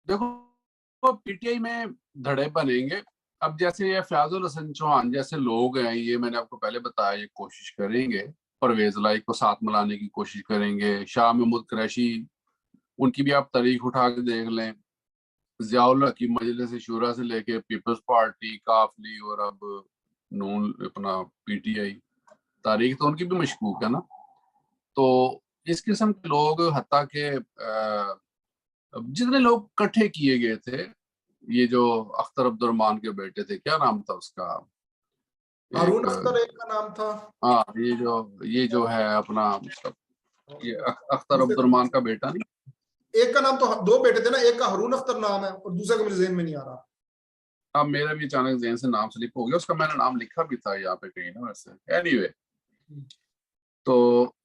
دیکھو پی ٹی آئی میں دھڑے بنیں گے۔ اب جیسے یہ فیاض الحسن چوہان جیسے لوگ ہیں، یہ میں نے آپ کو پہلے بتایا، یہ کوشش کریں گے پرویز لائی کو ساتھ ملانے کی کوشش کریں گے۔ شاہ محمود قریشی، ان کی بھی آپ تاریخ اٹھا کے دیکھ لیں، ضیاء الحق کی مجلس شورا سے لے کے پیپلز پارٹی، کافلی، اور اب نون اپنا پی ٹی آئی، تاریخ تو ان کی بھی مشکوک ہے نا۔ تو اس قسم کے لوگ، حتیٰ کہ جتنے لوگ کٹھے کیے گئے تھے، یہ جو اختر عبد الرحمان کے بیٹے تھے، کیا نام تھا اس کا، ہارون اختر ایک کا نام تھا، ہاں یہ جو ہے اپنا یہ اختر عبد الرحمان کا بیٹا نہیں، ایک کا نام تو دو بیٹے تھے نا، ایک کا ہارون اختر نام ہے اور دوسرے کا مجھے ذہن میں نہیں آ رہا۔ اب میرا بھی اچانک ذہن سے نام سلپ ہو گیا، اس کا میں نے نام لکھا بھی تھا یہاں پہ کہیں نا، ویسے اینی وے۔ تو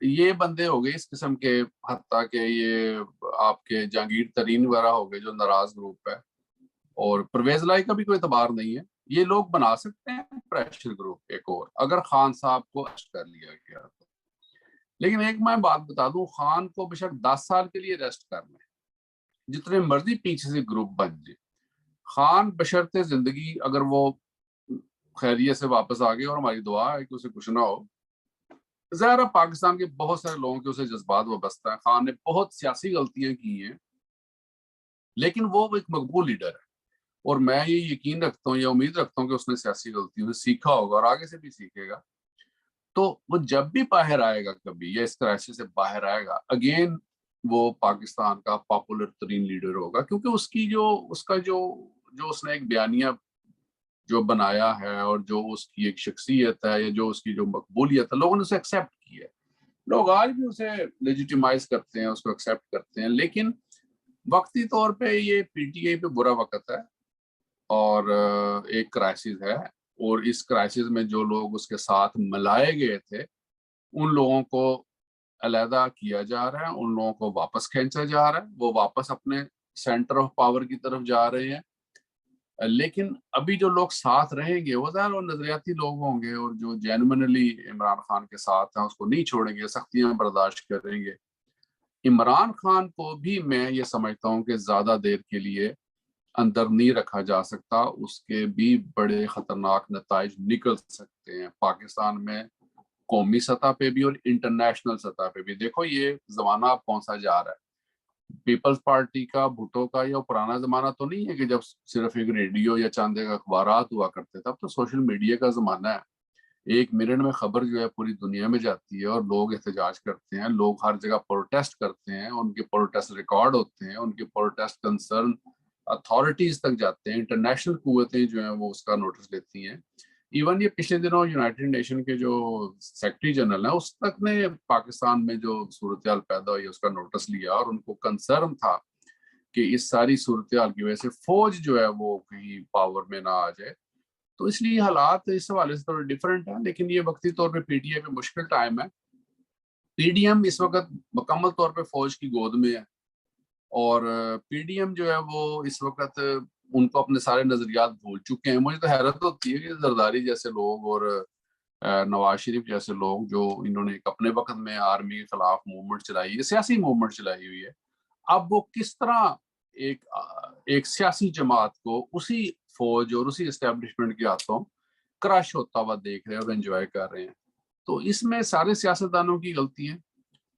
یہ بندے ہو گئے اس قسم کے، حتیٰ کہ یہ آپ کے جہانگیر ترین وغیرہ ہو گئے جو ناراض گروپ ہے، اور پرویز لائی کا بھی کوئی اعتبار نہیں ہے۔ یہ لوگ بنا سکتے ہیں پریشر گروپ ایک اور، اگر خان صاحب کو ارسٹ کر لیا گیا تو۔ لیکن ایک میں بات بتا دوں، خان کو بے شک 10 سال کے لیے ریسٹ کرنا ہے، جتنے مرضی پیچھے سے گروپ بن جائے، خان بشرط زندگی اگر وہ خیریت سے واپس آ گئے، اور ہماری دعا ہے کہ اسے کچھ نہ ہو۔ ظاہر پاکستان کے بہت سارے لوگوں کے اسے جذبات وابستہ ہیں، خان نے بہت سیاسی غلطیاں کی ہیں، لیکن وہ ایک مقبول لیڈر ہے، اور میں یہ یقین رکھتا ہوں یا امید رکھتا ہوں کہ اس نے سیاسی غلطیوں سے سیکھا ہوگا اور آگے سے بھی سیکھے گا۔ تو وہ جب بھی باہر آئے گا کبھی، یا اس کرائسس سے باہر آئے گا، اگین وہ پاکستان کا پاپولر ترین لیڈر ہوگا، کیونکہ اس نے ایک بیانیہ جو بنایا ہے، اور جو اس کی ایک شخصیت ہے، یا جو اس کی جو مقبولیت ہے، لوگوں نے اسے ایکسیپٹ کی ہے۔ لوگ آج بھی اسے لیجیٹیمائز کرتے ہیں، اس کو ایکسیپٹ کرتے ہیں، لیکن وقتی طور پہ یہ پی ٹی آئی پہ برا وقت ہے، اور ایک کرائسس ہے، اور اس کرائسس میں جو لوگ اس کے ساتھ ملائے گئے تھے ان لوگوں کو علیحدہ کیا جا رہا ہے، ان لوگوں کو واپس کھینچا جا رہا ہے، وہ واپس اپنے سینٹر آف پاور کی طرف جا رہے ہیں۔ لیکن ابھی جو لوگ ساتھ رہیں گے وہ ظاہر نظریاتی لوگ ہوں گے، اور جو جینوئنلی عمران خان کے ساتھ ہیں اس کو نہیں چھوڑیں گے، سختیاں برداشت کریں گے۔ عمران خان کو بھی میں یہ سمجھتا ہوں کہ زیادہ دیر کے لیے اندر نہیں رکھا جا سکتا، اس کے بھی بڑے خطرناک نتائج نکل سکتے ہیں پاکستان میں، قومی سطح پہ بھی اور انٹرنیشنل سطح پہ بھی۔ دیکھو یہ زمانہ اب کون سا جا رہا ہے، पीपल्स पार्टी का, भुट्टो का, या पुराना जमाना तो नहीं है कि जब सिर्फ एक रेडियो या चंद एक अखबारात हुआ करते थे। अब तो सोशल मीडिया का जमाना है, 1 मिनट में खबर जो है पूरी दुनिया में जाती है और लोग एहतजाज करते हैं, लोग हर जगह प्रोटेस्ट करते हैं, उनके प्रोटेस्ट रिकॉर्ड होते हैं, उनके प्रोटेस्ट कंसर्न अथॉरिटीज तक जाते हैं, इंटरनेशनल कुव्वतें जो हैं वो उसका नोटिस लेती हैं। इवन ये पिछले दिनों यूनाइटेड नेशन के जो सेक्रेटरी जनरल है उस तक ने पाकिस्तान में जो सूरत हाल पैदा हुई उसका नोटिस लिया और उनको कंसर्न था कि इस सारी सूरत हाल की वजह से फौज जो है वो कहीं पावर में ना आ जाए। तो इसलिए हालात इस हवाले से थोड़े डिफरेंट हैं, लेकिन ये वक्ती तौर पे पीटीआई पे मुश्किल टाइम है। पीडीएम इस वक्त मुकम्मल तौर पे फौज की गोद में है और पीडीएम जो है वो इस वक्त उनको अपने सारे नजरियात भूल चुके हैं। मुझे तो हैरत होती है कि जरदारी जैसे लोग और नवाज शरीफ जैसे लोग जो इन्होंने एक अपने वक्त में आर्मी के खिलाफ मूवमेंट चलाई है, सियासी मूवमेंट चलाई हुई है, अब वो किस तरह एक सियासी जमात को उसी फौज और उसी एस्टेब्लिशमेंट के हाथों क्रश होता हुआ देख रहे हैं और एंजॉय कर रहे हैं। तो इसमें सारे सियासतदानों की गलती है।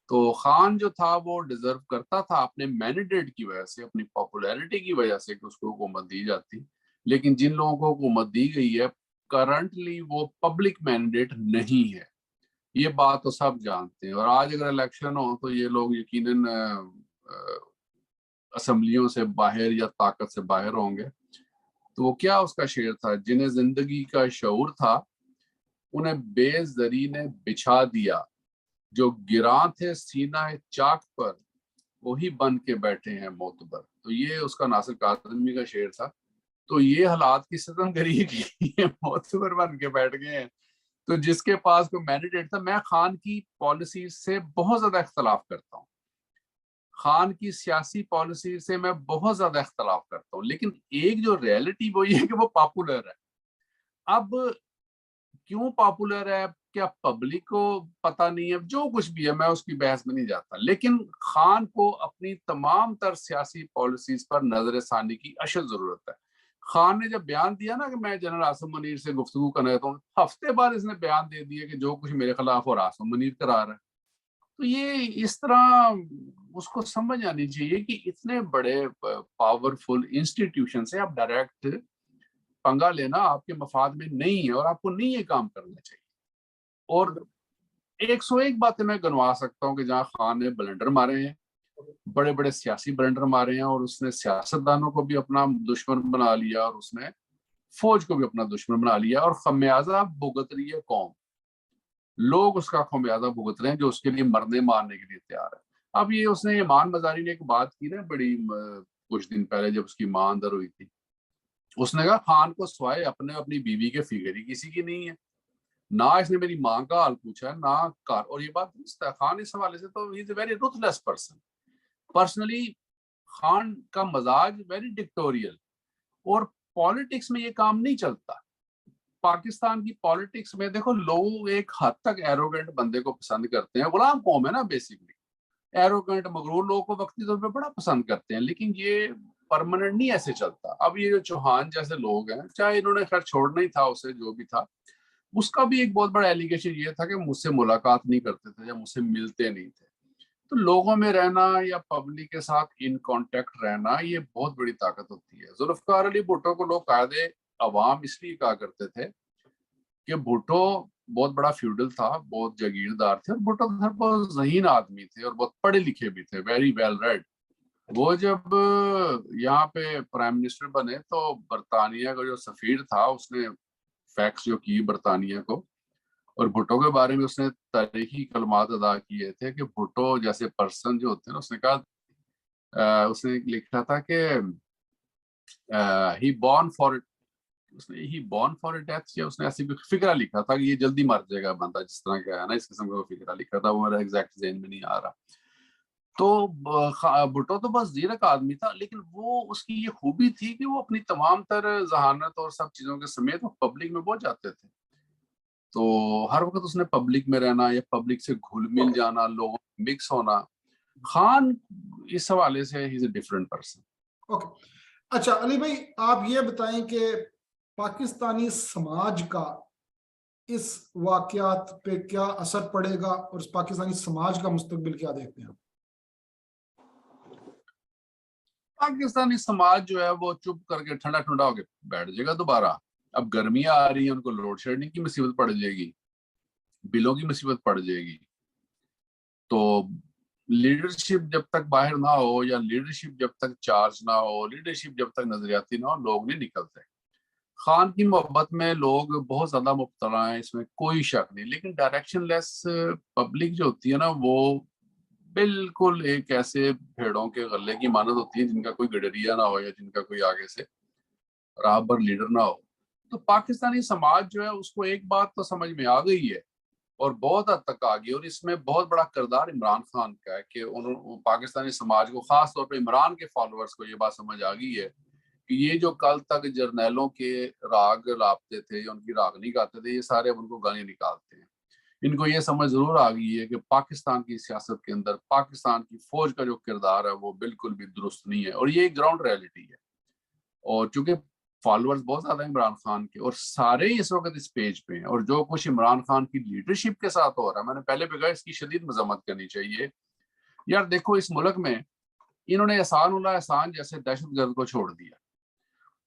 तो खान जो था वो डिजर्व करता था अपने मैंडेट की वजह से, अपनी पॉपुलैरिटी की वजह से कि उसको हुकूमत दी जाती, लेकिन जिन लोगों को हुकूमत दी गई है करंटली वो पब्लिक मैंडेट नहीं है, ये बात तो सब जानते हैं। और आज अगर इलेक्शन हो तो ये लोग यकीनन असम्बलियों से बाहर या ताकत से बाहर होंगे। तो वो क्या उसका शेर था, जिन्हें जिंदगी का शऊर था उन्हें बेजरी ने बिछा दिया, जो गिरा थे सीना चाक पर वही बन के बैठे हैं मोतबर। तो ये उसका नासिर कादमी का शेर था। तो ये हालात की सितमगरी की ये मोतबर बन के बैठ गए हैं। तो जिसके पास कोई मैंडेट था, मैं खान की पॉलिसी से बहुत ज्यादा इख्तलाफ करता हूँ, खान की सियासी पॉलिसी से मैं बहुत ज्यादा इख्तलाफ करता हूँ, लेकिन एक जो रियलिटी वो ये है कि वो पॉपुलर है। अब क्यों पॉपुलर है, क्या पब्लिक को पता नहीं है, जो कुछ भी है मैं उसकी बहस में नहीं जाता, लेकिन खान को अपनी तमाम तर सियासी पॉलिसीज पर नजरसानी की अशद जरूरत है। खान ने जब बयान दिया ना कि मैं जनरल आसिम मुनीर से गुफ्तगू करना चाहता हूँ, हफ्ते बाद इसने बयान दे दिया कि जो कुछ मेरे खिलाफ और आसिम मुनीर करा रहा है। तो ये इस तरह उसको समझ आनी चाहिए कि इतने बड़े पावरफुल इंस्टीट्यूशन से आप डायरेक्ट पंगा लेना आपके मफाद में नहीं है और आपको नहीं ये काम करना चाहिए। और 101 बातें मैं गिनवा सकता हूँ कि जहाँ खान ने ब्लंडर मारे हैं, बड़े बड़े सियासी ब्लंडर मारे हैं, और उसने सियासतदानों को भी अपना दुश्मन बना लिया और उसने फौज को भी अपना दुश्मन बना लिया, और खमियाजा भुगत रही है कौम, लोग उसका खमियाजा भुगत रहे हैं जो उसके लिए मरने मारने के लिए तैयार है। अब ये उसने ईमान मजारी ने एक बात की ना बड़ी कुछ दिन पहले जब उसकी मां अंदर हुई थी, उसने कहा खान को सिवाय अपने अपनी बीवी के फिगर ही किसी की नहीं है, ना इसने मेरी माँ का हाल पूछा है ना कार। और ये बात खान इस हवाले से तो he is a very ruthless person. Personally Khan का मजाज वेरी डिक्टोरियल, और पॉलिटिक्स में ये काम नहीं चलता। पाकिस्तान की पॉलिटिक्स में देखो, लोग एक हद तक एरोगेंट बंदे को पसंद करते हैं, गुलाम कौम है ना बेसिकली, एरोगेंट मगरूर लोगों को वक्ती तौर पे बड़ा पसंद करते हैं, लेकिन ये परमानेंट नहीं ऐसे चलता। अब ये जो चौहान जैसे लोग हैं, चाहे इन्होंने खैर छोड़ना ही था उसे, जो भी था, उसका भी एक बहुत बड़ा एलिगेशन ये था कि मुझसे मुलाकात नहीं करते थे या मुझसे मिलते नहीं थे। तो लोगों में रहना या पब्लिक के साथ इन कांटेक्ट रहना ये बहुत बड़ी ताकत होती है। जुल्फकार अली भुट्टो को लोग कायदे अवाम इसलिए कहा करते थे कि भुट्टो बहुत बड़ा फ्यूडल था, बहुत जागीरदार थे, और भुट्टो बहुत ज़हीन आदमी थे और बहुत पढ़े लिखे भी थे, वेरी वेल रेड। वो जब यहाँ पे प्राइम मिनिस्टर बने तो बरतानिया का जो सफीर था उसने फैक्स जो की बरतानिया को, और भुट्टो के बारे में उसने तारीखी कलमात अदा किए थे कि भुट्टो जैसे पर्सन जो होते हैं, उसने कहा, उसने लिखा था कि ही बॉर्न फॉर, उसने ही बॉर्न फॉर डेथ, या उसने ऐसी फिक्रा लिखा था कि ये जल्दी मर जाएगा बंदा, जिस तरह का है ना, इस किस्म का फिक्रा लिखा था, वो मेरा एग्जैक्ट ज़हन में नहीं आ रहा। तो भुट्टो तो बस जीरक आदमी था, लेकिन वो उसकी ये खूबी थी कि वो अपनी तमाम तर जहानत और सब चीजों के समेत वो पब्लिक में बहुत जाते थे। तो हर वक्त उसने पब्लिक में रहना या पब्लिक से घुल मिल जाना, लोगों में मिक्स होना। खान इस हवाले से he is a different person. Okay, अच्छा अली भाई, आप ये बताएं कि पाकिस्तानी समाज का इस वाकयात पे क्या असर पड़ेगा और पाकिस्तानी समाज का मुस्तकबिल क्या देखते हैं? पाकिस्तानी समाज जो है वो चुप करके ठंडा ठंडा होके बैठ जाएगा दोबारा। अब गर्मियां आ रही हैं, उनको लोड शेडिंग की मुसीबत पड़ जाएगी, बिलों की मुसीबत पड़ जाएगी। तो लीडरशिप जब तक बाहर ना हो, या लीडरशिप जब तक चार्ज ना हो, लीडरशिप जब तक नजरियाती ना हो, लोग नहीं निकलते। खान की मोहब्बत में लोग बहुत ज्यादा मुब्तला हैं, इसमें कोई शक नहीं, लेकिन डायरेक्शन लेस पब्लिक जो होती है ना, वो बिल्कुल एक ऐसे भेड़ों के गले की मानद होती है जिनका कोई गडरिया ना हो, या जिनका कोई आगे से राहबर लीडर ना हो। तो पाकिस्तानी समाज जो है उसको एक बात तो समझ में आ गई है, और बहुत हद तक आ गई, और इसमें बहुत बड़ा किरदार इमरान खान का है कि उन्होंने पाकिस्तानी समाज को, खास तौर पे इमरान के फॉलोअर्स को ये बात समझ आ गई है कि ये जो कल तक जर्नैलों के राग लापते थे या उनकी रागनी गाते थे, ये सारे अब उनको गाने निकालते हैं। इनको ये समझ जरूर आ गई है कि पाकिस्तान की सियासत के अंदर पाकिस्तान की फौज का जो किरदार है वो बिल्कुल भी दुरुस्त नहीं है, और ये ग्राउंड रियलिटी है। और चूंकि फॉलोअर्स बहुत ज्यादा इमरान खान के, और सारे इस वक्त इस पेज पे हैं, और जो कुछ इमरान खान की लीडरशिप के साथ हो रहा है, मैंने पहले भी कहा इसकी शदीद मजम्मत करनी चाहिए। यार देखो, इस मुल्क में इन्होंने एहसान जैसे दहशतगर्द को छोड़ दिया,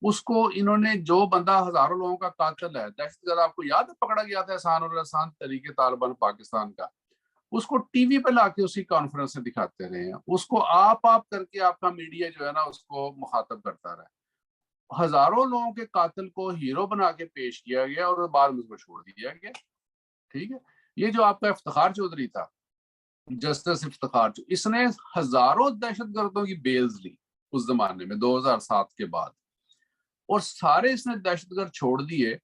उसको इन्होंने, जो बंदा हजारों लोगों का कातिल है, दहशतगर्द, आपको याद है पकड़ा गया था एहसान तरीके तालिबान पाकिस्तान का, उसको टीवी पे लाके उसकी कॉन्फ्रेंस में दिखाते रहे हैं, उसको आप करके आपका मीडिया जो है ना उसको मुखातब करता रहा। हजारों लोगों के कातिल को हीरो बना के पेश किया गया और बाद में उसको छोड़ दिया गया। ठीक है, ये जो आपका इफ्तिखार चौधरी था, जस्टिस इफ्तिखार, इसने हजारों दहशतगर्दों की बेल्स ली उस जमाने में 2007 के बाद, और सारे इसने दहशतगर्द छोड़ दिए।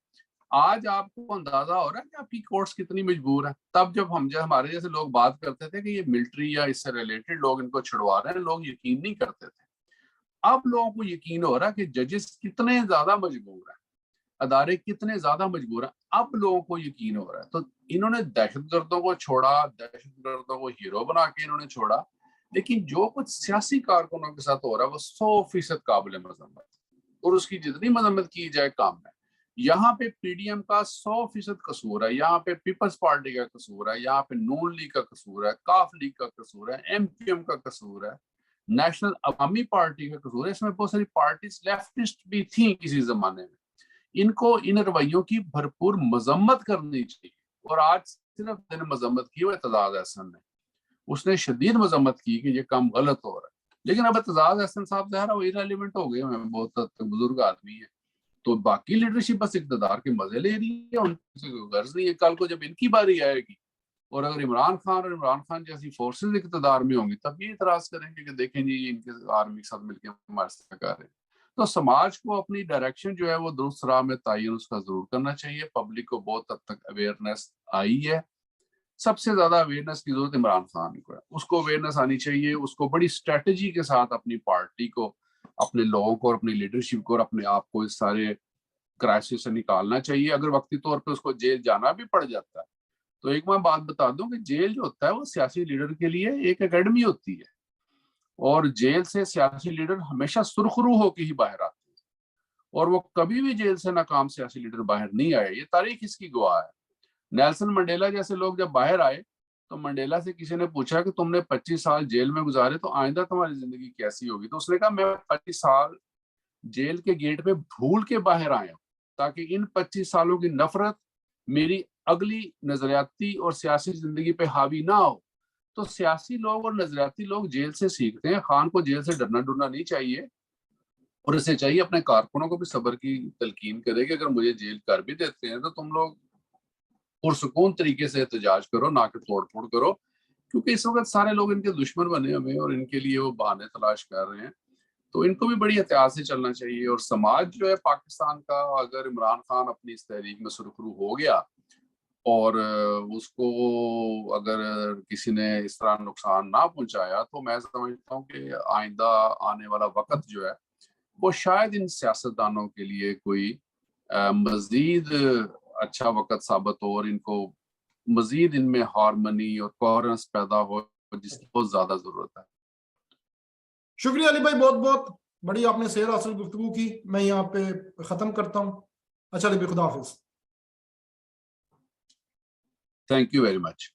आज आपको अंदाजा हो रहा है कि आपकी कोर्ट्स कितनी मजबूर है। तब जब हमारे जैसे लोग बात करते थे कि ये मिलिट्री या इससे रिलेटेड लोग इनको छुड़वा रहे हैं, लोग यकीन नहीं करते थे। अब लोगों को यकीन हो रहा है कि जजेस कितने ज्यादा मजबूर हैं, अदारे कितने ज्यादा मजबूर हैं, अब लोगों को यकीन हो रहा है। तो इन्होंने दहशतगर्दों को छोड़ा, दहशतगर्दों को हीरो बना के इन्होंने छोड़ा, लेकिन जो कुछ सियासी कारकुनों के साथ हो रहा है वो 100% काबिल मजम्मत, और उसकी जितनी मजम्मत की जाए काम है। यहाँ पे पीडीएम का 100% कसूर है, यहाँ पे पीपल्स पार्टी का कसूर है, यहाँ पे नून लीग का कसूर है, काफ लीग का कसूर है, एमपीएम का कसूर है, नेशनल अवामी पार्टी का कसूर है। इसमें बहुत सारी पार्टीज लेफ्टिस्ट भी थी किसी जमाने में। इनको इन रवैयों की भरपूर मजम्मत करनी चाहिए, और आज सिर्फ मजम्मत की वो एतजाज अहसन ने, उसने शदीद मजम्मत की कि ये काम गलत हो रहा है। लेकिन अब एतजाज अहसन साहब ज़ाहिर वो इररिलेवेंट हो गए हैं, बहुत हद तक बुजुर्ग आदमी है, तो बाकी लीडरशिप बस इक़्तिदार के मजे ले रही है, उनसे कोई गर्ज नहीं है। कल को जब इनकी बारी आएगी, और अगर इमरान खान और इमरान खान जैसी फोर्सेज इक़्तिदार में होंगी, तब ये इतराज करेंगे कि देखें जी इनके आर्मी के साथ मिलकर हमारे साथ कर रहे हैं। तो समाज को अपनी डायरेक्शन जो है वो दुरुस्त राह में तयन उसका जरूर करना चाहिए। पब्लिक को बहुत हद तक अवेयरनेस आई है, सबसे ज्यादा अवेयरनेस की जरूरत इमरान खान को है, उसको अवेयरनेस आनी चाहिए, उसको बड़ी स्ट्रेटजी के साथ अपनी पार्टी को, अपने लोगों को, और अपनी लीडरशिप को और अपने आप को इस सारे क्राइसिस से निकालना चाहिए। अगर वक्ती तौर पे उसको जेल जाना भी पड़ जाता है, तो एक मैं बात बता दूं कि जेल जो होता है वो सियासी लीडर के लिए एक एकेडमी होती है, और जेल से सियासी लीडर हमेशा सुरखरू होकर ही बाहर आते हैं, और वो कभी भी जेल से नाकाम सियासी लीडर बाहर नहीं आए, ये तारीख इसकी गवाह है। नेल्सन मंडेला जैसे लोग जब बाहर आए, तो मंडेला से किसी ने पूछा कि तुमने 25 साल जेल में गुजारे, तो आइंदा तुम्हारी जिंदगी कैसी होगी? तो उसने कहा मैं 25 साल जेल के गेट पे भूल के बाहर आया, ताकि इन 25 सालों की नफरत मेरी अगली नजरियाती और सियासी जिंदगी पे हावी ना हो। तो सियासी लोग और नजरियाती लोग जेल से सीखते हैं। खान को जेल से डरना डरना नहीं चाहिए, और इसे चाहिए अपने कारकुनों को भी सब्र की तलकीन करे कि अगर मुझे जेल कर भी देते हैं तो तुम लोग पुरसुकून तरीके से एहतजाज करो, ना कि तोड़ फोड़ करो, क्योंकि इस वक्त सारे लोग इनके दुश्मन बने हुए हैं और इनके लिए वो बहाने तलाश कर रहे हैं। तो इनको भी बड़ी एहतियात से चलना चाहिए। और समाज जो है पाकिस्तान का, अगर इमरान खान अपनी इस तहरीक में सुरखरू हो गया, और उसको अगर किसी ने इस तरह नुकसान ना पहुंचाया, तो मैं समझता हूँ कि आइंदा आने वाला वक्त जो है वो शायद इन सियासतदानों के लिए कोई मजीद अच्छा वक्त साबित हो, और इनको मजीद इनमें हारमनी और कोहेरेंस पैदा हो, जिसकी बहुत ज्यादा जरूरत है। शुक्रिया अली भाई, बहुत बहुत बड़ी आपने शेर हासिल गुफ्तगू की। मैं यहाँ पे खत्म करता हूँ। अच्छा अली भाई, खुदा हाफिज। Thank you very much.